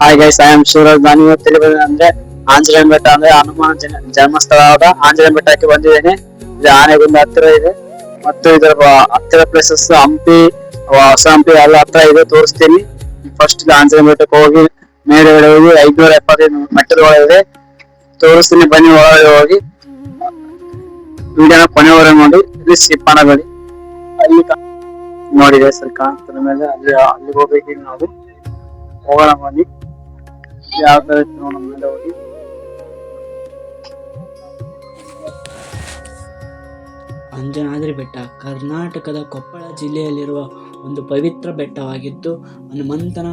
Hi guys, I am Shivraj. ನಾನು ಇವತ್ತು ಅಂದ್ರೆ ಆಂಜನೇಯ ಬೆಟ್ಟ ಅಂದ್ರೆ ಹನುಮಾನ ಜನ್ಮಸ್ಥಳವಾದ ಆಂಜನೇಯ ಬೆಟ್ಟಕ್ಕೆ ಬಂದಿದ್ದೇನೆ. ಇದು ಆನೆಗುಂದ ಹತ್ತಿರ ಇದೆ ಮತ್ತು ಇದರ ಹತ್ತಿರ ಪ್ಲೇಸಸ್ ಹಂಪಿ, ಹೊಸ ಹಂಪಿ ಎಲ್ಲ ಹತ್ರ ಇದೆ, ತೋರಿಸ್ತೀನಿ. ಫಸ್ಟ್ ಆಂಜನೇಯ ಬೆಟ್ಟಕ್ಕೆ ಹೋಗಿ ಮೇಲೆಗಡೆ ಹೋಗಿ 575 ಮೆಟ್ಟಲುಗಳಿದೆ, ತೋರಿಸ್ತೀನಿ. ಬನ್ನಿ, ಒಳಗಡೆ ಹೋಗಿ ವಿಡಿಯೋನ ಕೊನೆವರೆಗೆ ನೋಡಿ. ಇಲ್ಲಿ ಸ್ಕಿಪ್ ಮಾಡಬೇಡಿ. ಅಲ್ಲಿ ನೋಡಿದೆ ಸರ್, ಕಾಣ್ತಿರ ಮೇಲೆ ಅಲ್ಲಿ ಹೋಗ್ಬೇಕು. ನಾವು ಹೋಗೋಣ, ಬನ್ನಿ. ಯಾವ ತರ ಇತ್ತು ನೋಡೋಣ, ಮೇಲೆ ಹೋಗಿ. ಅಂಜನಾದ್ರಿ ಬೆಟ್ಟ ಕರ್ನಾಟಕದ ಕೊಪ್ಪಳ ಜಿಲ್ಲೆಯಲ್ಲಿರುವ ಒಂದು ಪವಿತ್ರ ಬೆಟ್ಟವಾಗಿದ್ದು ಹನುಮಂತನ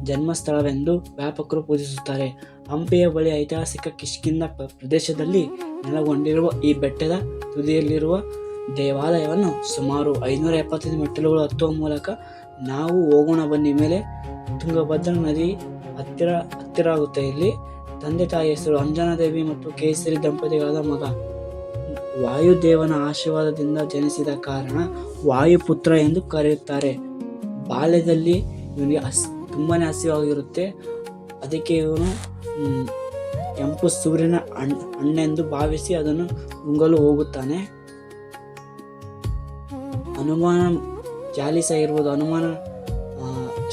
ಜನ್ಮಸ್ಥಳವೆಂದು ವ್ಯಾಪಕರು ಪೂಜಿಸುತ್ತಾರೆ. ಹಂಪಿಯ ಬಳಿ ಐತಿಹಾಸಿಕ ಕಿಷ್ಕಿಂಧ ಪ್ರದೇಶದಲ್ಲಿ ನೆಲೆಗೊಂಡಿರುವ ಈ ಬೆಟ್ಟದ ತುದಿಯಲ್ಲಿರುವ ದೇವಾಲಯವನ್ನು ಸುಮಾರು 575 ಮೆಟ್ಟಿಲುಗಳು ಹತ್ತುವ ಮೂಲಕ ನಾವು ಹೋಗೋಣ ಬನ್ನಿ. ಮೇಲೆ ತುಂಗಭದ್ರಾ ನದಿ ಹತ್ತಿರ ಆಗುತ್ತೆ. ಇಲ್ಲಿ ತಂದೆ ತಾಯಿ ಹೆಸರು ಅಂಜನಾದೇವಿ ಮತ್ತು ಕೇಸರಿ ದಂಪತಿಗಳಾದ ಮಗ. ವಾಯುದೇವನ ಆಶೀರ್ವಾದದಿಂದ ಜನಿಸಿದ ಕಾರಣ ವಾಯುಪುತ್ರ ಎಂದು ಕರೆಯುತ್ತಾರೆ. ಬಾಲ್ಯದಲ್ಲಿ ಇವನಿಗೆ ತುಂಬಾನೇ ಹಸಿವಾಗಿರುತ್ತೆ. ಅದಕ್ಕೆ ಇವನು ಕೆಂಪು ಸೂರ್ಯನ ಹಣ್ಣೆಂದು ಭಾವಿಸಿ ಅದನ್ನು ನುಂಗಲು ಹೋಗುತ್ತಾನೆ. ಹನುಮಾನ ಚಾಲಿಸ ಇರ್ಬೋದು, ಹನುಮಾನ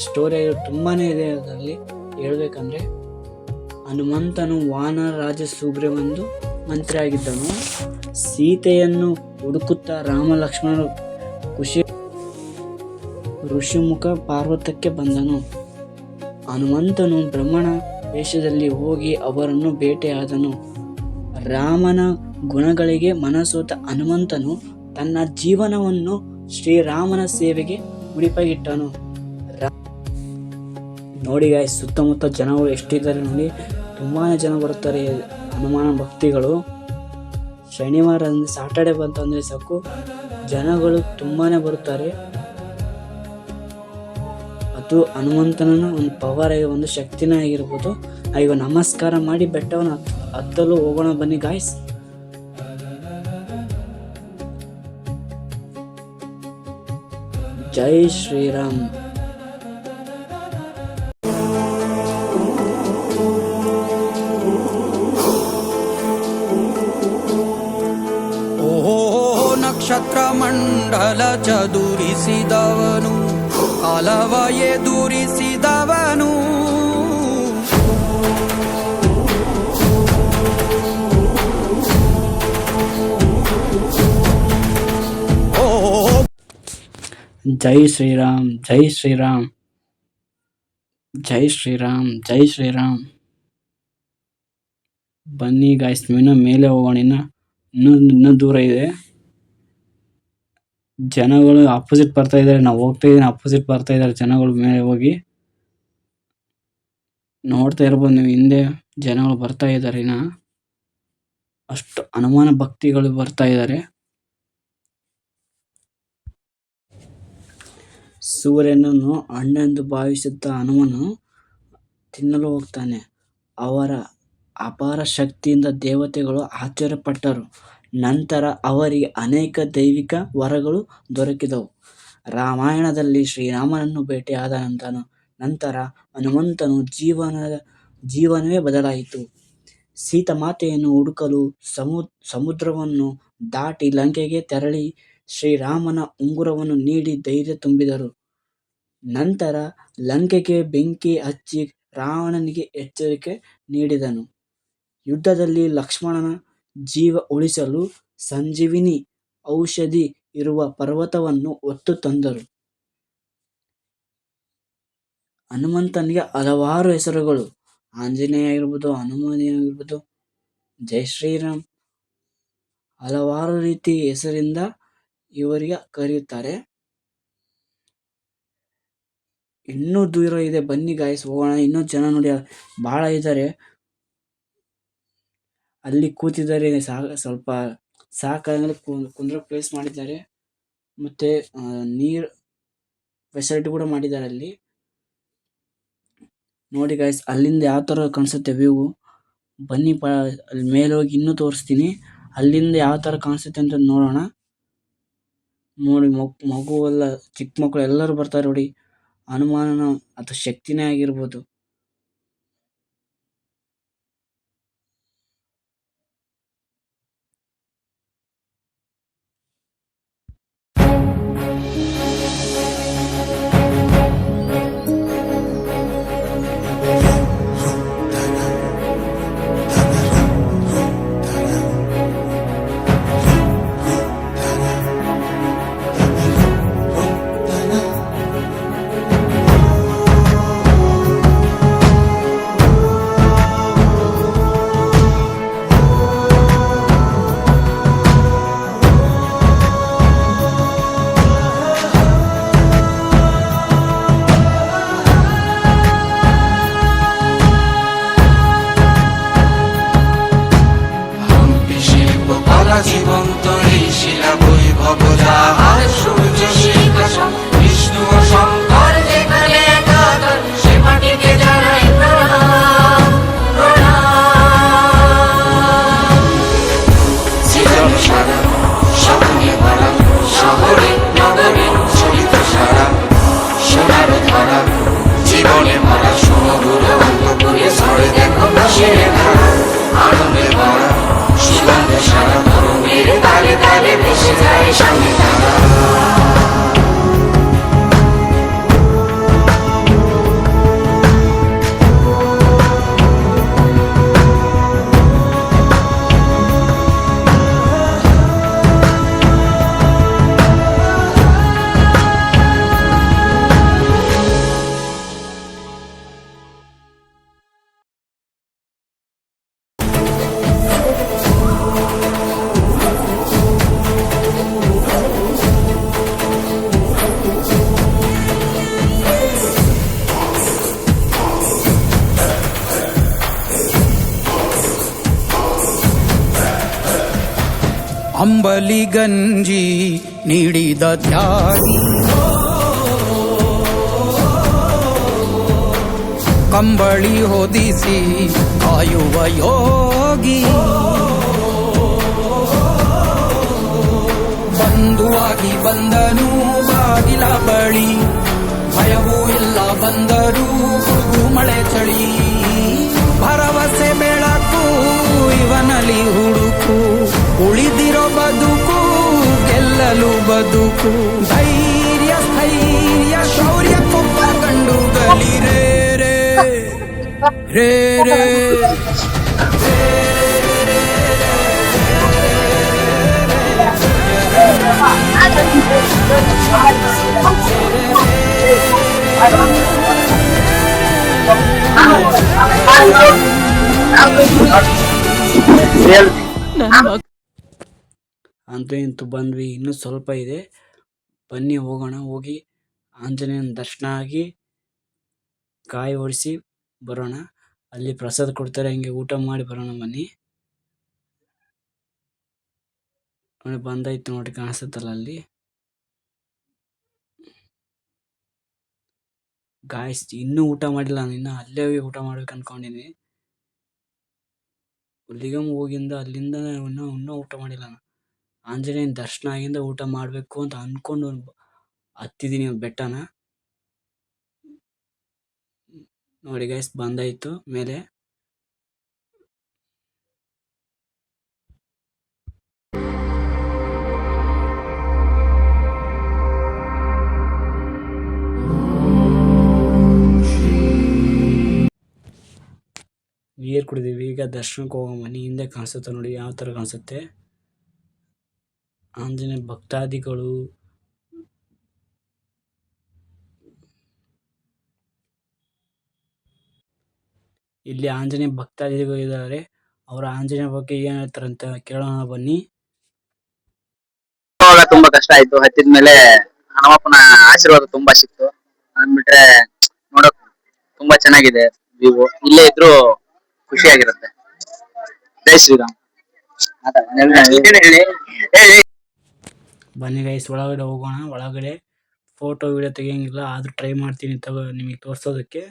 ಸ್ಟೋರಿ ತುಂಬಾನೇ ಇದೆ. ಅದರಲ್ಲಿ ಹೇಳ್ಬೇಕಂದ್ರೆ ಹನುಮಂತನು ವಾನರ ರಾಜ ಸುಗ್ರೀವನೆಂದು ಮಂತ್ರಿಯಾಗಿದ್ದನು. ಸೀತೆಯನ್ನು ಹುಡುಕುತ್ತಾ ರಾಮ ಲಕ್ಷ್ಮಣರು ಋಷಿಮುಖ ಪರ್ವತಕ್ಕೆ ಬಂದನು. ಹನುಮಂತನು ಬ್ರಹ್ಮಣ ವೇಷದಲ್ಲಿ ಹೋಗಿ ಅವರನ್ನು ಭೇಟಿಯಾದನು. ರಾಮನ ಗುಣಗಳಿಗೆ ಮನಸೋತ ಹನುಮಂತನು ತನ್ನ ಜೀವನವನ್ನು ಶ್ರೀರಾಮನ ಸೇವೆಗೆ ಮುಡಿಪಾಗಿಟ್ಟನು. ನೋಡಿ ಗಾಯ್ಸ್, ಸುತ್ತಮುತ್ತ ಜನಗಳು ಎಷ್ಟಿದ್ದಾರೆ ನೋಡಿ. ತುಂಬಾನೇ ಜನ ಬರ್ತಾರೆ ಹನುಮಾನ ಭಕ್ತಿಗಳು. ಶನಿವಾರ ಅಂದರೆ ಸಾಟರ್ಡೆ ಬಂತಂದರೆ ಸಾಕು, ಜನಗಳು ತುಂಬಾನೇ ಬರುತ್ತಾರೆ. ಅದು ಹನುಮಂತನ ಒಂದು ಪವರ್, ಒಂದು ಶಕ್ತಿನೇ ಆಗಿರ್ಬೋದು. ಈಗ ನಮಸ್ಕಾರ ಮಾಡಿ ಬೆಟ್ಟವನ್ನು ಹತ್ತಲು ಹೋಗೋಣ ಬನ್ನಿ ಗಾಯ್ಸ್. ಜೈ ಶ್ರೀರಾಮ್. ನಕ್ಷತ್ರ ಮಂಡಲ ಚದುರಿಸಿದವನು, ಕಾಲವ ಎದುರಿಸಿದವನು, ಜೈ ಶ್ರೀರಾಮ್, ಜೈ ಶ್ರೀರಾಮ್, ಜೈ ಶ್ರೀರಾಮ್, ಜೈ ಶ್ರೀರಾಮ್. ಬನ್ನಿ ಗಾಯ್ಸ್, ಇನ್ನು ಮೇಲೆ ಹೋಗೋಣ. ಇನ್ನೂ ದೂರ ಇದೆ. ಜನಗಳು ಅಪೋಸಿಟ್ ಬರ್ತಾ ಇದ್ದಾರೆ. ನಾವು ಹೋಗ್ತಾ ಇದ್ದೀನಿ, ಅಪೋಸಿಟ್ ಬರ್ತಾ ಇದ್ದಾರೆ ಜನಗಳು. ಮೇಲೆ ಹೋಗಿ ನೋಡ್ತಾ ಇರ್ಬೋದು ನೀವು, ಹಿಂದೆ ಜನಗಳು ಬರ್ತಾ ಇದ್ದಾರೆ. ಅಷ್ಟು ಹನುಮಾನ ಭಕ್ತಿಗಳು ಬರ್ತಾ ಇದ್ದಾರೆ. ಸೂರ್ಯನನ್ನು ಹಣ್ಣೆಂದು ಭಾವಿಸಿದ್ದ ಹನುಮನು ತಿನ್ನಲು ಹೋಗ್ತಾನೆ. ಅವರ ಅಪಾರ ಶಕ್ತಿಯಿಂದ ದೇವತೆಗಳು ಆಶ್ಚರ್ಯಪಟ್ಟರು. ನಂತರ ಅವರಿಗೆ ಅನೇಕ ದೈವಿಕ ವರಗಳು ದೊರಕಿದವು. ರಾಮಾಯಣದಲ್ಲಿ ಶ್ರೀರಾಮನನ್ನು ಭೇಟಿಯಾದ ನಂತರ ಹನುಮಂತನು ಜೀವನವೇ ಬದಲಾಯಿತು. ಸೀತಾಮಾತೆಯನ್ನು ಹುಡುಕಲು ಸಮುದ್ರವನ್ನು ದಾಟಿ ಲಂಕೆಗೆ ತೆರಳಿ ಶ್ರೀರಾಮನ ಉಂಗುರವನ್ನು ನೀಡಿ ಧೈರ್ಯ ತುಂಬಿದರು. ನಂತರ ಲಂಕೆಗೆ ಬೆಂಕಿ ಹಚ್ಚಿ ರಾವಣನಿಗೆ ಎಚ್ಚರಿಕೆ ನೀಡಿದನು. ಯುದ್ಧದಲ್ಲಿ ಲಕ್ಷ್ಮಣನ ಜೀವ ಉಳಿಸಲು ಸಂಜೀವಿನಿ ಔಷಧಿ ಇರುವ ಪರ್ವತವನ್ನು ಹೊತ್ತು ತಂದರು. ಹನುಮಂತನಿಗೆ ಹಲವಾರು ಹೆಸರುಗಳು, ಆಂಜನೇಯ ಆಗಿರ್ಬೋದು, ಹನುಮಾನಿ ಆಗಿರ್ಬೋದು, ಜೈ ಶ್ರೀರಾಮ್, ಹಲವಾರು ರೀತಿ ಹೆಸರಿಂದ ಇವರಿಗೆ ಕರೆಯುತ್ತಾರೆ. ಇನ್ನೂ ದೂರ ಇದೆ, ಬನ್ನಿ ಗಾಯ್ಸ್ ಹೋಗೋಣ. ಇನ್ನೂ ಜನ ನೋಡಿ ಬಹಳ ಇದ್ದಾರೆ. ಅಲ್ಲಿ ಕೂತಿದ್ದಾರೆ, ಸ್ವಲ್ಪ ಸಾಕಾಗಲಿ ಕುಂದ್ರ ಪ್ಲೇಸ್ ಮಾಡಿದ್ದಾರೆ. ಮತ್ತೆ ನೀರ್ ಫೆಸಿಲಿಟಿ ಕೂಡ ಮಾಡಿದ್ದಾರೆ ಅಲ್ಲಿ. ನೋಡಿ ಗಾಯ್ಸ್, ಅಲ್ಲಿಂದ ಯಾವ ತರ ಕಾಣಿಸುತ್ತೆ ವ್ಯೂ. ಬನ್ನಿ ಅಲ್ಲಿ ಮೇಲೆ ಹೋಗಿ ಇನ್ನೂ ತೋರಿಸ್ತೀನಿ. ಅಲ್ಲಿಂದ ಯಾವ ತರ ಕಾಣಿಸುತ್ತೆ ಅಂತ ನೋಡೋಣ. ನೋಡಿ, ಮಗು ಎಲ್ಲ, ಚಿಕ್ಕ ಮಕ್ಕಳು ಎಲ್ಲರೂ ಬರ್ತಾರೆ ನೋಡಿ. ಹನುಮಾನನ ಅದು ಶಕ್ತಿನೇ ಆಗಿರ್ಬೋದು. ಅಂಬಲಿ ಗಂಜಿ ನೀಡಿದ ತ್ಯಾಗಿ, ಕಂಬಳಿ ಹೊದಿಸಿ ಕಾಯುವ ಯೋಗಿ, ಬಂಧುವಾಗಿ ಬಂದನು ಬಾಗಿಲ ಬಳಿ, ಭಯವೂ ಇಲ್ಲ ಬಂದರು ಗುಡುಗು ಮಳೆ ಚಳಿ, ಭರವಸೆ ಬೆಳಕು ಇವನಲ್ಲಿ ಹುಡುಕು, ಉಳಿದಿರೋ ಬದುಕು ಗೆಲ್ಲಲು ಬದುಕು, ಧೈರ್ಯ ಸ್ಥೈರ್ಯ ಶೌರ್ಯ ಕೊಪ್ಪ ಕಂಡುಗಲಿ ರೇ ರೇ ರೇ ರೇ. ಅಂತೂ ಇಂತೂ ಬಂದ್ವಿ, ಇನ್ನೂ ಸ್ವಲ್ಪ ಇದೆ, ಬನ್ನಿ ಹೋಗೋಣ. ಹೋಗಿ ಆಂಜನೇಯನ ದರ್ಶನ ಆಗಿ ಕಾಯಿ ಓಡಿಸಿ ಬರೋಣ. ಅಲ್ಲಿ ಪ್ರಸಾದ ಕೊಡ್ತಾರೆ, ಹಂಗೆ ಊಟ ಮಾಡಿ ಬರೋಣ ಬನ್ನಿ. ನೋಡಿ ಬಂದಾಯ್ತು ನೋಡಿ, ಕಾಣಿಸುತ್ತಲ್ಲ ಅಲ್ಲಿ ಗಾಯ್ಸ್. ಇನ್ನೂ ಊಟ ಮಾಡಿಲ್ಲ, ಇನ್ನು ಅಲ್ಲೇ ಊಟ ಮಾಡ್ಬೇಕು ಅನ್ಕೊಂಡಿನಿ. ಹುಲಿಗಮ್ ಹೋಗಿಂದ ಅಲ್ಲಿಂದ ಇನ್ನೂ ಊಟ ಮಾಡಿಲ್ಲ ನಾನು. ಆಂಜನೇಯನ ದರ್ಶನ ಆಗಿಂದ ಊಟ ಮಾಡಬೇಕು ಅಂತ ಅನ್ಕೊಂಡು ಹತ್ತಿದೀನಿ ಬೆಟ್ಟನ. ನೋಡಿ ಗೈಸ್, ಬಂದಾಯ್ತು ಮೇಲೆ. ನೀರು ಕುಡಿದೀವಿ, ಈಗ ದರ್ಶನಕ್ಕೆ ಹೋಗೋ ಮನೆ ಹಿಂದೆ ಕಾಣಿಸುತ್ತೆ ನೋಡಿ, ಯಾವ ಥರ ಕಾಣಿಸುತ್ತೆ. ಆಂಜನೇಯ ಭಕ್ತಾದಿಗಳು ಇಲ್ಲಿ ಆಂಜನೇಯ ಭಕ್ತಾದಿಗಳು ಇದ್ದಾರೆ. ಅವರ ಆಂಜನೇಯ ಬಗ್ಗೆ ಏನ್ ಹೇಳ್ತಾರಂತ ಕೇಳೋಣ ಬನ್ನಿ. ತುಂಬಾ ಕಷ್ಟ ಆಯ್ತು, ಹತ್ತಿದ್ಮೇಲೆ ಹನುಮಪ್ಪನ ಆಶೀರ್ವಾದ ತುಂಬಾ ಸಿಕ್ತು. ಅಂದ್ಬಿಟ್ರೆ ನೋಡಕ್ ತುಂಬಾ ಚೆನ್ನಾಗಿದೆ ವ್ಯೂ. ಇಲ್ಲೇ ಇದ್ರು ಖುಷಿಯಾಗಿರುತ್ತೆ. ಜೈ ಶ್ರೀರಾಮ್. ಬನ್ನಿ ಗೈಸ್, ಒಳಗಡೆ ಹೋಗೋಣ. ಒಳಗಡೆ ಫೋಟೋ ವಿಡಿಯೋ ತೆಗಿಯಂಗಿಲ್ಲ, ಆದ್ರೂ ಟ್ರೈ ಮಾಡ್ತೀನಿ ನಿಮಗೆ ತೋರ್ಸೋದಕ್ಕೆ.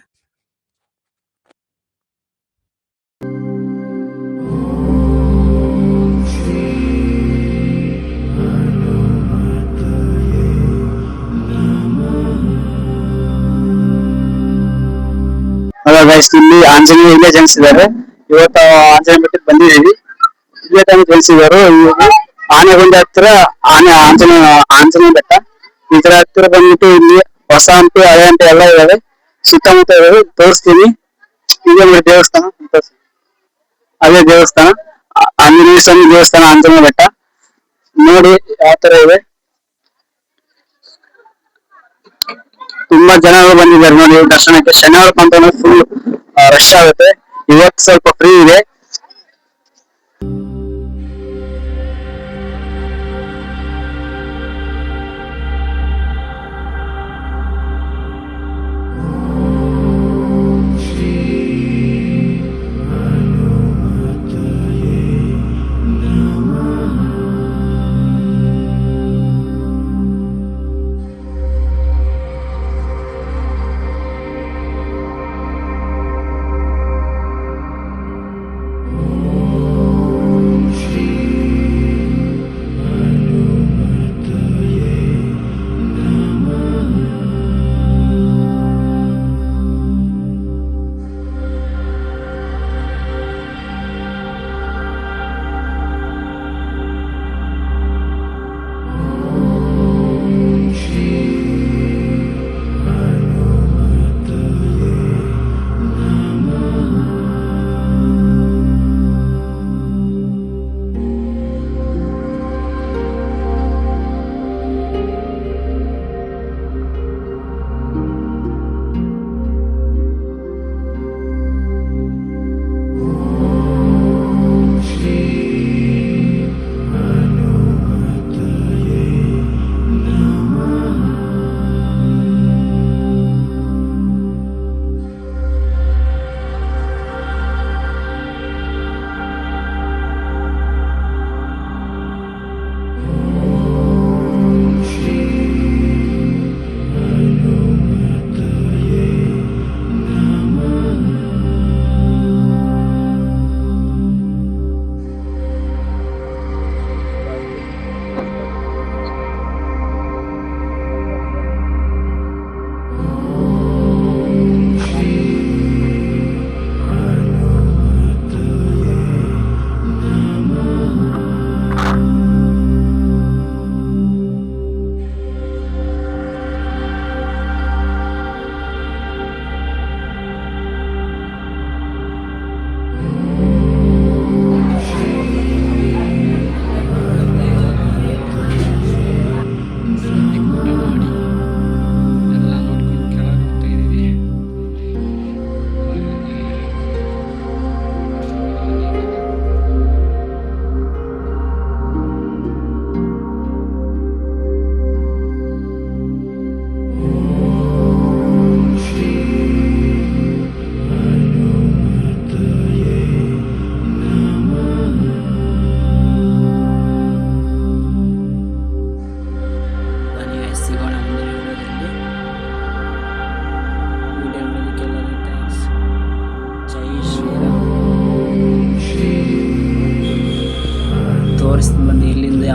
ಇಲ್ಲಿ ಆಂಜನೇಯ ಇಲ್ಲೇ ಜನಿಸಿದ್ದಾರೆ. ಇವತ್ತು ಆಂಜನೇಯ ಬೆಟ್ಟಕ್ಕೆ ಬಂದಿದ್ದೀವಿ. ಇಲ್ಲೇ ಟೈಮ್ ಜನಿಸಿದ್ದಾರೆ. ಆನೆಗೊಂಡ ಹತ್ತಿರ ಆಂಜನೇಯ ಬೆಟ್ಟ. ಇದರ ಹತ್ತಿರ ಬಂದ್ಬಿಟ್ಟು ಇಲ್ಲಿ ಹೊಸ ಹಂಪಿ ಹಳೆ ಹಂಪಿ ಎಲ್ಲ ಇದಾವೆ. ಸುತ್ತಮುತ್ತ ಇದಾವೆ, ತೋರಿಸ್ತೀನಿ. ಇದೇ ನೋಡಿ ದೇವಸ್ಥಾನ, ಅದೇ ದೇವಸ್ಥಾನ ಆಂಜನೇಯ ಸ್ವಾಮಿ ದೇವಸ್ಥಾನ, ಆಂಜನೇಯ ಬೆಟ್ಟ ನೋಡಿ ಯಾವ ತರ ಇದೆ. ತುಂಬಾ ಜನಗಳು ಬಂದಿದ್ದಾರೆ ನೋಡಿ ದರ್ಶನಕ್ಕೆ. ಶನಿವಾರ ಅಂತ ಫುಲ್ ರಶ್ ಆಗುತ್ತೆ. ಇವತ್ತು ಸ್ವಲ್ಪ ಫ್ರೀ ಇದೆ.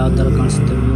ಯಾವ ಥರ ಕಾಣಿಸುತ್ತೆ ವ್ಯೂ.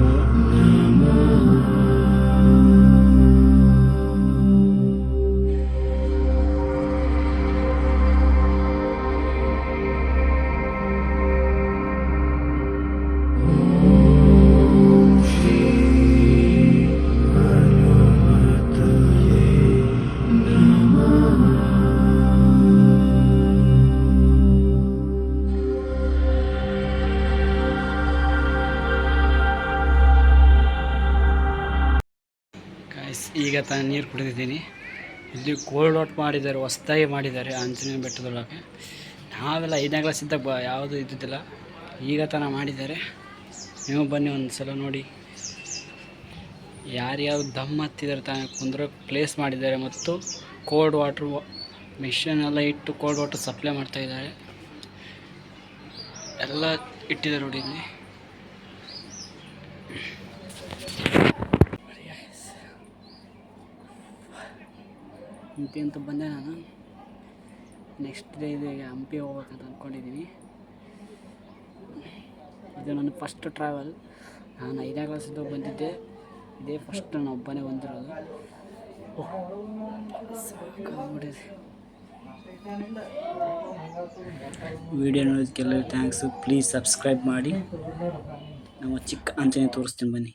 ಈಗ ತಾನು ನೀರು ಕುಡಿದಿದ್ದೀನಿ. ಇಲ್ಲಿ ಕೋಲ್ಡ್ ವಾಟರ್ ಮಾಡಿದ್ದಾರೆ, ಹೊಸ್ದಾಗಿ ಮಾಡಿದ್ದಾರೆ ಆಂಜನೇಯ ಬೆಟ್ಟದೊಳಗೆ. ನಾವೆಲ್ಲ 5ನೇ ಕ್ಲಾಸ್ ಇದ್ದಾಗ ಯಾವುದು ಇದ್ದಿದ್ದಿಲ್ಲ, ಈಗ ತಾನ ಮಾಡಿದ್ದಾರೆ. ನೀವು ಬನ್ನಿ ಒಂದು ಸಲ ನೋಡಿ. ಯಾರ್ಯಾರು ದಮ್ ಹತ್ತಿದ್ದಾರೆ ತಾನೇ ಕುಂದ್ರ ಪ್ಲೇಸ್ ಮಾಡಿದ್ದಾರೆ, ಮತ್ತು ಕೋಲ್ಡ್ ವಾಟ್ರ್ ಮಿಷನ್ ಎಲ್ಲ ಇಟ್ಟು ಕೋಲ್ಡ್ ವಾಟರ್ ಸಪ್ಲೈ ಮಾಡ್ತಾಯಿದ್ದಾರೆ. ಎಲ್ಲ ಇಟ್ಟಿದ್ದಾರೆ ನೋಡಿ ಇಲ್ಲಿ. ಹಂಪಿ ಅಂತ ಬಂದೆ ನಾನು. ನೆಕ್ಸ್ಟ್ ಡೇ ಇದೆ ಹಂಪಿ ಹೋಗ್ಬೇಕಂತ ಅಂದ್ಕೊಂಡಿದ್ದೀನಿ. ಇದು ನನ್ನ ಫಸ್ಟ್ ಟ್ರಾವೆಲ್. ನಾನು 5ನೇ ಕ್ಲಾಸಿಂದ ಬಂದಿದ್ದೆ, ಇದೇ ಫಸ್ಟ್ ನಾನು ಒಬ್ಬನೇ ಬಂದಿರೋದು. ಸಾಕಾಗ್ಬಿಟ್ಟಿದೆ. ವಿಡಿಯೋ ನೋಡೋದಕ್ಕೆಲ್ಲ ಥ್ಯಾಂಕ್ಸು. ಪ್ಲೀಸ್ ಸಬ್ಸ್ಕ್ರೈಬ್ ಮಾಡಿ. ನಮ್ಮ ಚಿಕ್ಕ ಆಂಜನೇಯ ತೋರಿಸ್ತೀನಿ ಬನ್ನಿ.